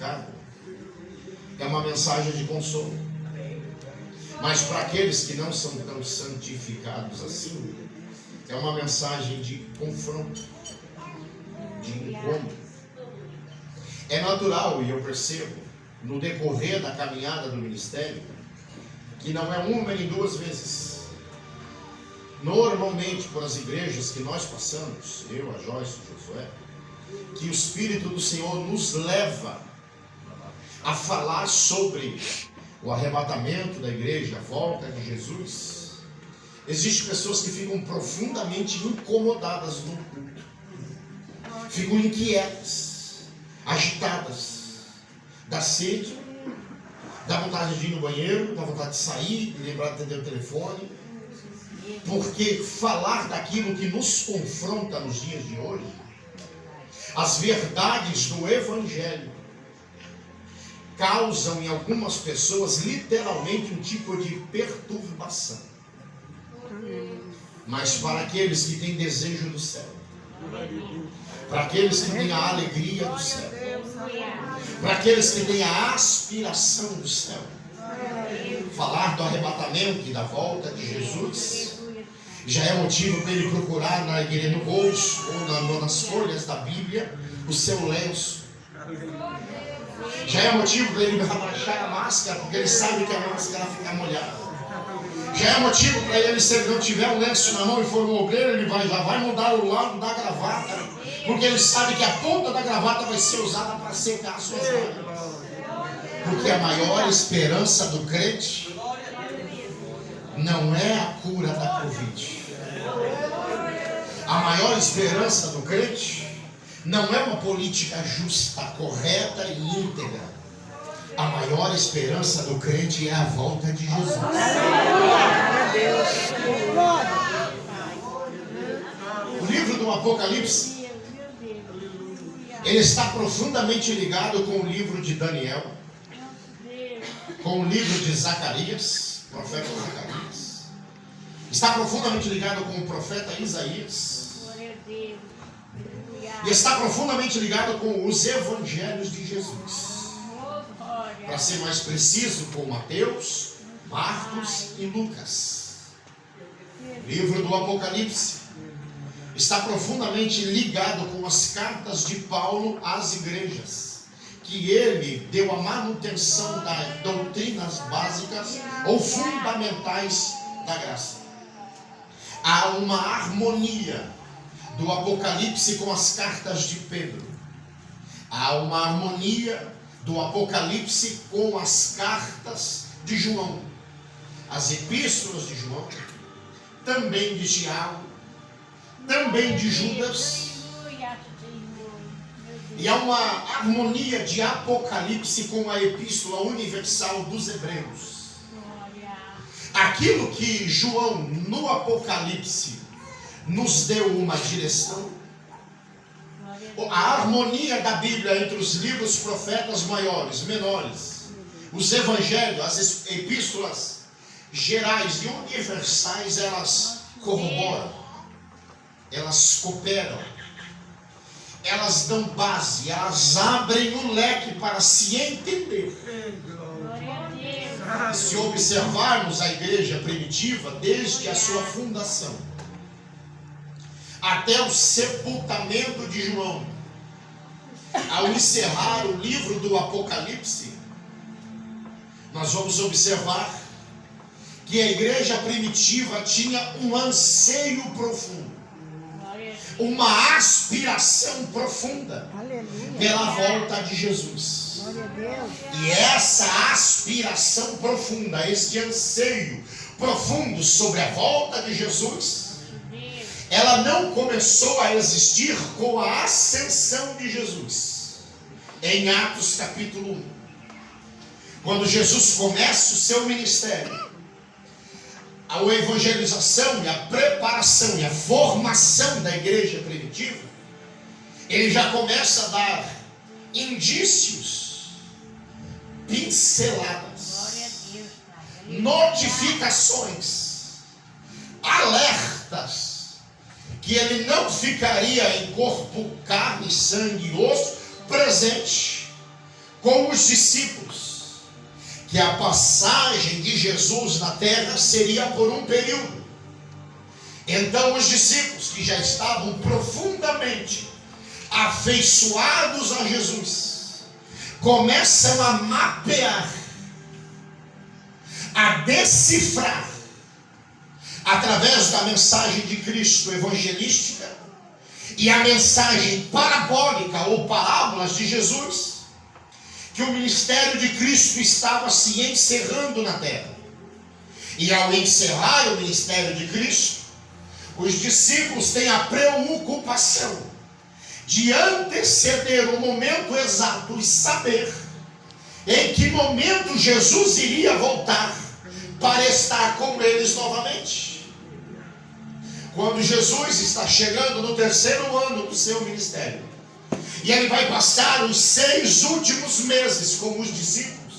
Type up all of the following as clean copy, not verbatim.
santificado, é uma mensagem de consolo. Mas para aqueles que não são tão santificados assim, é uma mensagem de confronto, de encontro. É natural, e eu percebo, no decorrer da caminhada do ministério, que não é uma nem duas vezes. Normalmente, por as igrejas que nós passamos, eu, a Joyce, o Josué, que o Espírito do Senhor nos leva a falar sobre o arrebatamento da igreja, a volta de Jesus. Existem pessoas que ficam profundamente incomodadas no culto, ficam inquietas, agitadas, dá sede, dá vontade de ir no banheiro, dá vontade de sair, lembrar de atender o telefone, porque falar daquilo que nos confronta nos dias de hoje, as verdades do Evangelho, causam em algumas pessoas literalmente um tipo de perturbação. Mas para aqueles que têm desejo do céu, para aqueles que têm a alegria do céu, para aqueles que têm a aspiração do céu, falar do arrebatamento e da volta de Jesus já é motivo para ele procurar na igreja, no bolso ou nas folhas da Bíblia, o seu lenço. Já é motivo para ele abaixar a máscara, porque ele sabe que a máscara fica molhada. Já é motivo para ele, se ele não tiver um lenço na mão e for um obreiro, ele já vai mudar o lado da gravata, porque ele sabe que a ponta da gravata vai ser usada para secar as suas lágrimas. Porque a maior esperança do crente não é a cura da Covid. A maior esperança do crente não é uma política justa, correta e íntegra. A maior esperança do crente é a volta de Jesus. O livro do Apocalipse, ele está profundamente ligado com o livro de Daniel, com o livro de Zacarias, profeta Zacarias. Está profundamente ligado com o profeta Isaías. E está profundamente ligado com os evangelhos de Jesus. Para ser mais preciso, com Mateus, Marcos e Lucas. O livro do Apocalipse está profundamente ligado com as cartas de Paulo às igrejas, que ele deu a manutenção das doutrinas básicas ou fundamentais da graça. Há uma harmonia do Apocalipse com as cartas de Pedro. Há uma harmonia do Apocalipse com as cartas de João, as epístolas de João, também de Tiago, também de Judas. E há uma harmonia de Apocalipse com a epístola universal dos Hebreus. Aquilo que João no Apocalipse nos deu uma direção, a harmonia da Bíblia entre os livros profetas maiores, menores, os evangelhos, as epístolas gerais e universais, elas corroboram, elas cooperam, elas dão base, elas abrem um leque para se entender. Se observarmos a igreja primitiva, desde a sua fundação até o sepultamento de João, ao encerrar o livro do Apocalipse, nós vamos observar que a igreja primitiva tinha um anseio profundo, uma aspiração profunda pela volta de Jesus. E essa aspiração profunda, este anseio profundo sobre a volta de Jesus, ela não começou a existir com a ascensão de Jesus. Em Atos capítulo 1, quando Jesus começa o seu ministério, a evangelização e a preparação e a formação da igreja primitiva, ele já começa a dar indícios, pinceladas, notificações, alertas, que ele não ficaria em corpo, carne, sangue e osso presente com os discípulos que a passagem de Jesus na terra seria por um período. Então os discípulos, que já estavam profundamente afeiçoados a Jesus, começam a mapear, a decifrar, através da mensagem de Cristo evangelística e a mensagem parabólica ou parábolas de Jesus, que o ministério de Cristo estava se encerrando na terra. E ao encerrar o ministério de Cristo, os discípulos têm a preocupação de anteceder o momento exato e saber em que momento Jesus iria voltar para estar com eles novamente. Quando Jesus está chegando no 3º ano do seu ministério, e ele vai passar os 6 últimos meses com os discípulos,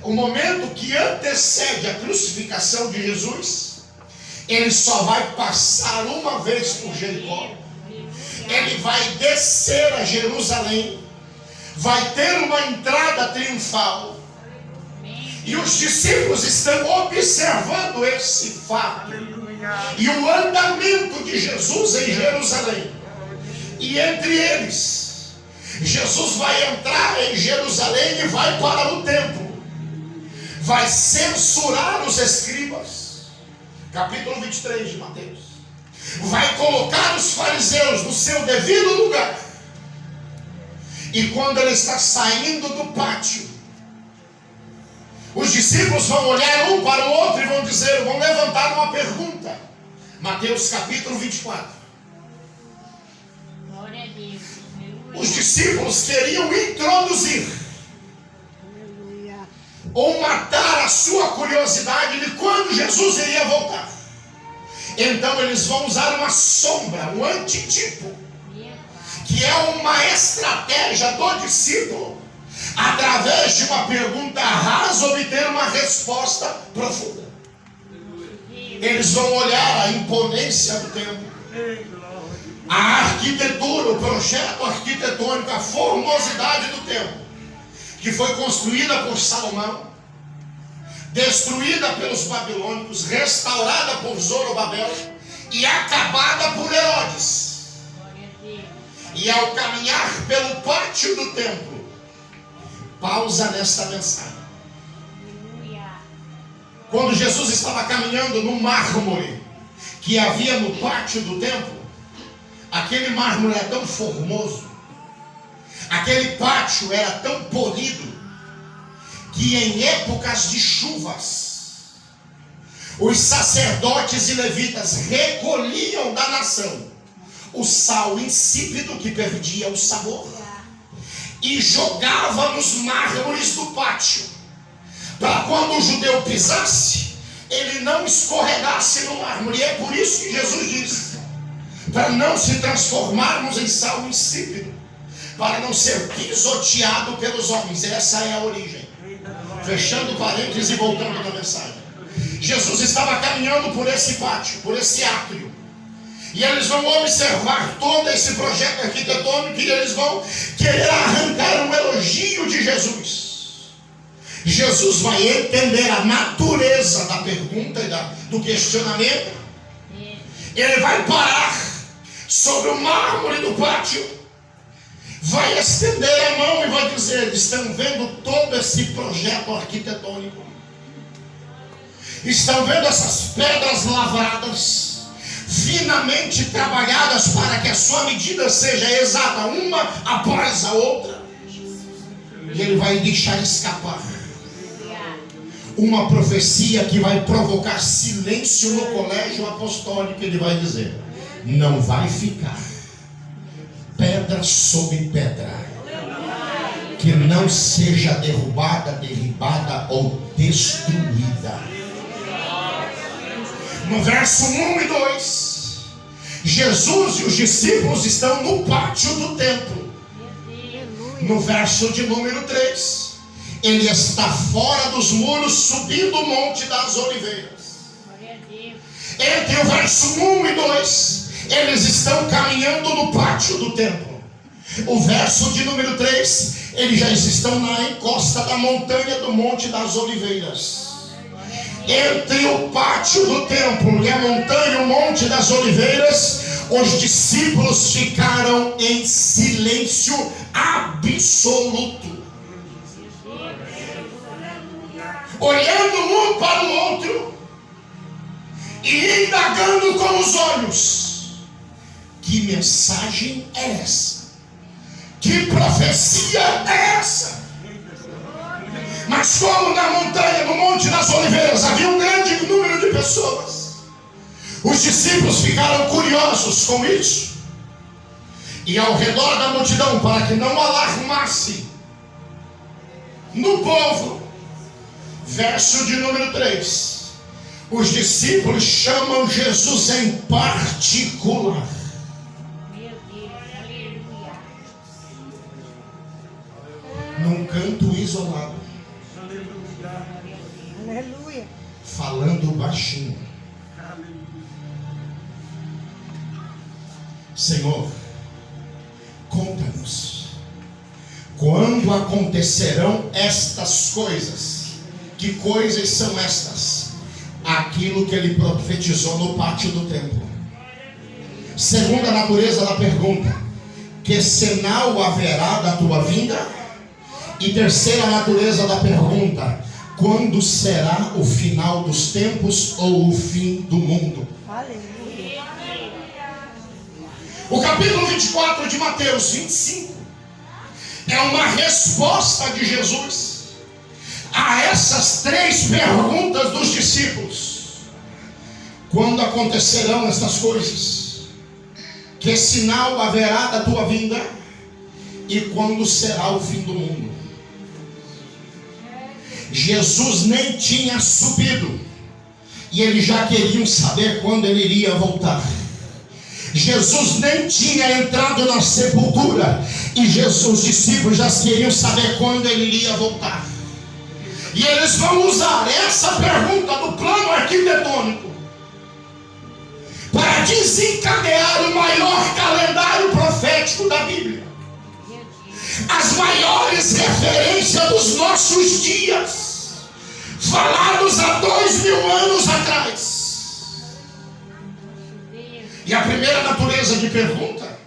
o momento que antecede a crucificação de Jesus, ele só vai passar uma vez por Jericó. Ele vai descer a Jerusalém, vai ter uma entrada triunfal, e os discípulos estão observando esse fato e o andamento de Jesus em Jerusalém. E entre eles, Jesus vai entrar em Jerusalém e vai para o templo, vai censurar os escribas, capítulo 23 de Mateus, vai colocar os fariseus no seu devido lugar. E quando ele está saindo do pátio, os discípulos vão olhar um para o outro e vão levantar uma pergunta. Mateus capítulo 24. Glória a Deus. Os discípulos queriam introduzir ou matar a sua curiosidade de quando Jesus iria voltar. Então eles vão usar uma sombra, um antitipo, que é uma estratégia do discípulo, através de uma pergunta rasa, obter uma resposta profunda. Eles vão olhar a imponência do templo, a arquitetura, o projeto arquitetônico, a formosidade do templo, que foi construída por Salomão, destruída pelos babilônicos, restaurada por Zorobabel e acabada por Herodes. E ao caminhar pelo pátio do templo, pausa nesta mensagem. Quando Jesus estava caminhando no mármore que havia no pátio do templo, aquele mármore era tão formoso, aquele pátio era tão polido, que em épocas de chuvas, os sacerdotes e levitas recolhiam da nação o sal insípido que perdia o sabor e jogava nos mármores do pátio, para quando o judeu pisasse, ele não escorregasse no mármore. E é por isso que Jesus disse, para não se transformarmos em sal insípido, para não ser pisoteado pelos homens. Essa é a origem. Fechando parênteses e voltando na mensagem, Jesus estava caminhando por esse pátio, por esse átrio, e eles vão observar todo esse projeto arquitetônico e eles vão querer arrancar um elogio de Jesus. Jesus vai entender a natureza da pergunta e do questionamento. Ele vai parar sobre o mármore do pátio, vai estender a mão e vai dizer: estão vendo todo esse projeto arquitetônico? Estão vendo essas pedras lavradas, finamente trabalhadas para que a sua medida seja exata, uma após a outra? E ele vai deixar escapar uma profecia que vai provocar silêncio no colégio apostólico. Ele vai dizer: não vai ficar pedra sobre pedra que não seja derrubada ou destruída. No verso 1 e 2, Jesus e os discípulos estão no pátio do templo. No verso de número 3, ele está fora dos muros, subindo o Monte das Oliveiras. Entre o verso 1 e 2, eles estão caminhando no pátio do templo. O verso de número 3, Eles já estão na encosta da montanha do Monte das Oliveiras. Entre o pátio do templo e a montanha, o Monte das Oliveiras, os discípulos ficaram em silêncio absoluto, olhando um para o outro e indagando com os olhos: que mensagem é essa? Que profecia é essa? Mas como na montanha, no Monte das Oliveiras, havia um grande número de pessoas, os discípulos ficaram curiosos com isso. E ao redor da multidão, para que não alarmasse no povo, verso de número 3, os discípulos chamam Jesus em particular. Num canto isolado, Aleluia. falando baixinho: Senhor, conta-nos, quando acontecerão estas coisas? Que coisas são estas? Aquilo que ele profetizou no pátio do templo. Segunda natureza da pergunta: que sinal haverá da tua vinda? E terceira natureza da pergunta: quando será o final dos tempos ou o fim do mundo? Aleluia. O capítulo 24 de Mateus 25 é uma resposta de Jesus a essas três perguntas dos discípulos. Quando acontecerão estas coisas? Que sinal haverá da tua vinda? E quando será o fim do mundo? Jesus nem tinha subido e eles já queriam saber quando ele iria voltar. Jesus nem tinha entrado na sepultura e os discípulos já queriam saber quando ele iria voltar. E eles vão usar essa pergunta do plano arquitetônico para desencadear o maior calendário profético da Bíblia, as maiores referências dos nossos dias, falados há 2000 anos atrás. E a primeira natureza de pergunta,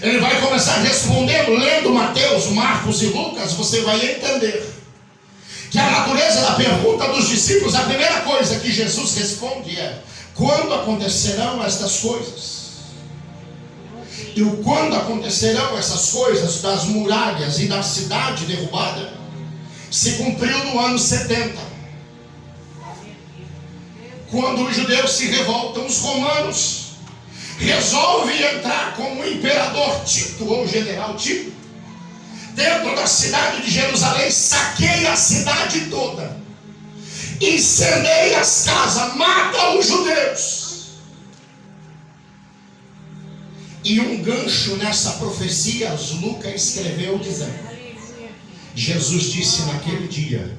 ele vai começar respondendo, lendo Mateus, Marcos e Lucas, você vai entender que a natureza da pergunta dos discípulos, a primeira coisa que Jesus responde é: quando acontecerão estas coisas? E o quando acontecerão essas coisas das muralhas e da cidade derrubada se cumpriu no ano 70, quando os judeus se revoltam, os romanos resolvem entrar com o imperador Tito, ou o general Tito, dentro da cidade de Jerusalém, saqueia a cidade toda, incendeia as casas, mata os judeus. E um gancho nessa profecia, Lucas escreveu dizendo: Jesus disse naquele dia,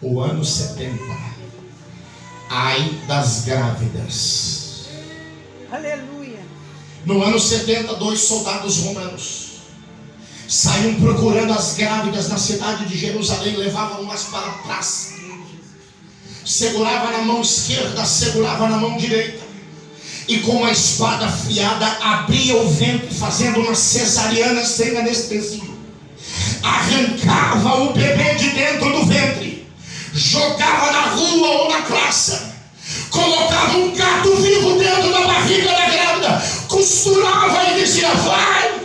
o ano 70, ai das grávidas. Aleluia. No ano 70, 2 soldados romanos saíam procurando as grávidas na cidade de Jerusalém, levavam-nas para a praça, segurava na mão esquerda, segurava na mão direita, e com uma espada afiada abria o ventre, fazendo uma cesariana sem anestesia, arrancava o bebê de dentro do ventre, jogava na rua ou na praça, colocava um gato vivo dentro da barriga da grávida, costurava e dizia: vai.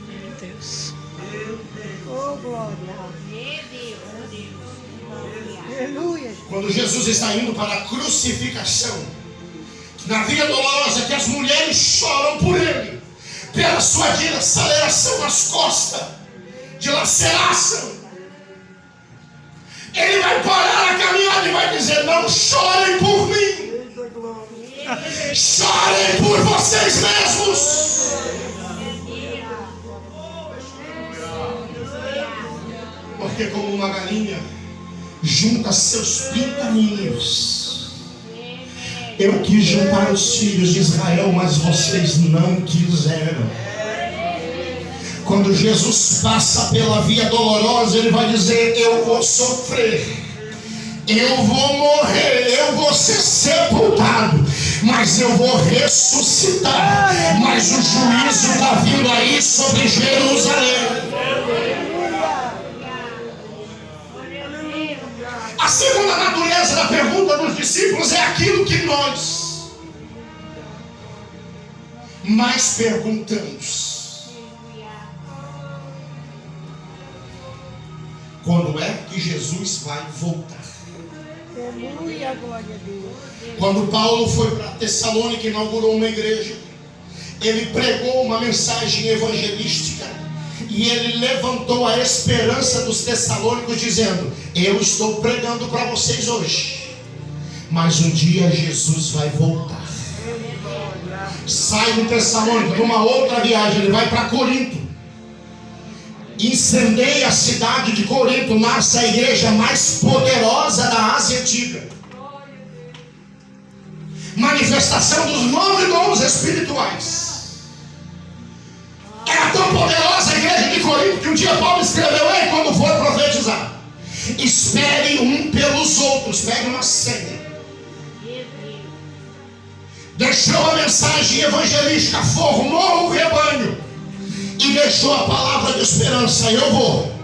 Meu Deus. Oh, glória. Aleluia. Quando Jesus está indo para a crucificação, na via dolorosa que as mulheres choram por ele, pela sua dilaceração nas costas, dilaceração, ele vai parar a caminhada e vai dizer: não chorem por mim, chorem por vocês mesmos. Porque como uma galinha junta seus pintainhos, eu quis juntar os filhos de Israel, mas vocês não quiseram. Quando Jesus passa pela via dolorosa, ele vai dizer: eu vou sofrer, eu vou morrer, eu vou ser sepultado, mas eu vou ressuscitar. Mas o juízo está vindo aí sobre Jerusalém. A segunda natureza da pergunta dos discípulos é aquilo que nós mais perguntamos: quando é que Jesus vai voltar? Aleluia, glória a Deus. Quando Paulo foi para Tessalônica e inaugurou uma igreja, ele pregou uma mensagem evangelística e ele levantou a esperança dos tessalônicos, dizendo: eu estou pregando para vocês hoje, mas um dia Jesus vai voltar. Sai do Tessalônica, numa outra viagem, ele vai para Corinto, incendeia a cidade de Corinto, nasce a igreja mais poderosa da Ásia Antiga, manifestação dos 9 dons espirituais. Era tão poderosa a igreja de Corinto que um dia Paulo escreveu: ei, quando for profetizar, espere um pelos outros, pegue uma senha. Deixou a mensagem evangelística, formou o rebanho e deixou a palavra de esperança: eu vou,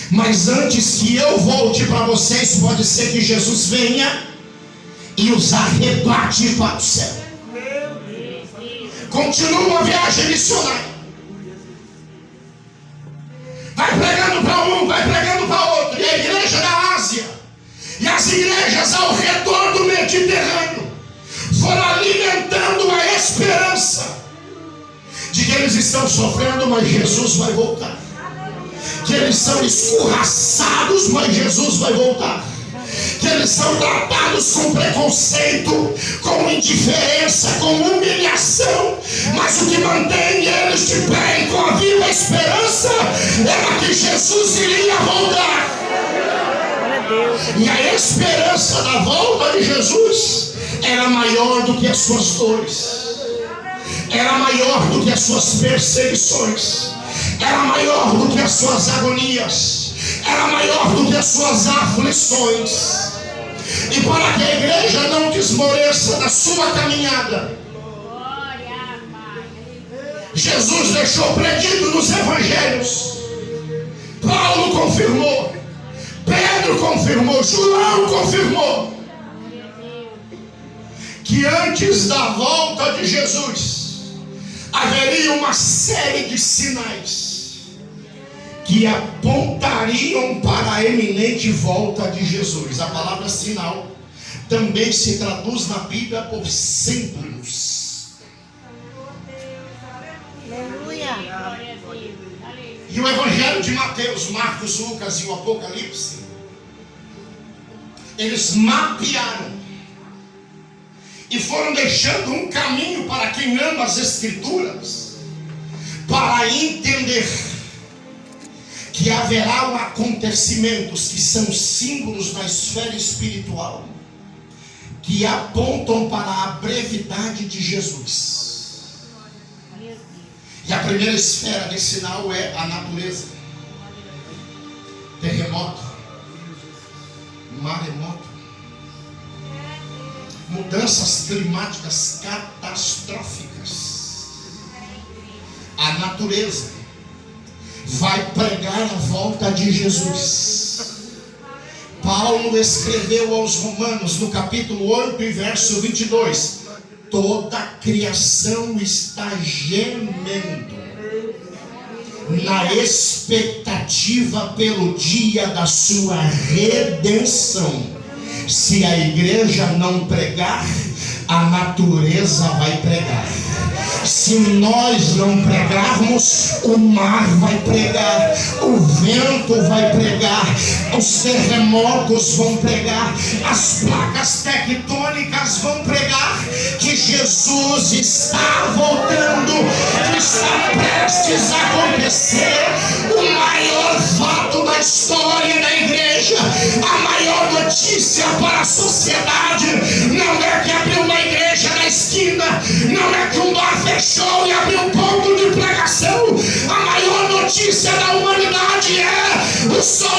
mas antes que eu volte para vocês, pode ser que Jesus venha e os arrebate para o céu. Continua a viagem missionária, vai pregando para um, vai pregando para outro. E a igreja da Ásia e as igrejas ao redor do Mediterrâneo foram alimentando a esperança de que eles estão sofrendo, mas Jesus vai voltar. Que eles são escorraçados, mas Jesus vai voltar. Que eles são tratados com preconceito, com indiferença, com humilhação, mas o que mantém eles de pé e com a viva esperança era que Jesus iria voltar. E a esperança da volta de Jesus era maior do que as suas dores, era maior do que as suas perseguições, era maior do que as suas agonias, era maior do que as suas aflições. E para que a igreja não desmoreça da sua caminhada, Jesus deixou predito nos evangelhos, Paulo confirmou, Pedro confirmou, João confirmou, que antes da volta de Jesus haveria uma série de sinais que apontariam para a eminente volta de Jesus. A palavra sinal também se traduz na Bíblia por símbolos. Aleluia. E o Evangelho de Mateus, Marcos, Lucas e o Apocalipse, eles mapearam e foram deixando um caminho para quem ama as Escrituras, para entender que haverá acontecimentos que são símbolos da esfera espiritual, que apontam para a brevidade de Jesus. E a primeira esfera desse sinal é a natureza. Terremoto, maremoto, mudanças climáticas catastróficas. A natureza vai pregar a volta de Jesus. Paulo escreveu aos Romanos no capítulo 8 e verso 22: toda a criação está gemendo na expectativa pelo dia da sua redenção. Se a igreja não pregar, a natureza vai pregar. Se nós não pregarmos, o mar vai pregar, o vento vai pregar, os terremotos vão pregar, as placas tectônicas vão pregar que Jesus está voltando, que está prestes a acontecer o maior fato da história da igreja, a maior notícia para a sociedade. Não é que abriu uma igreja na esquina, não é que um bar fechou e abriu um ponto de pregação. A maior notícia notícia da humanidade é: o sol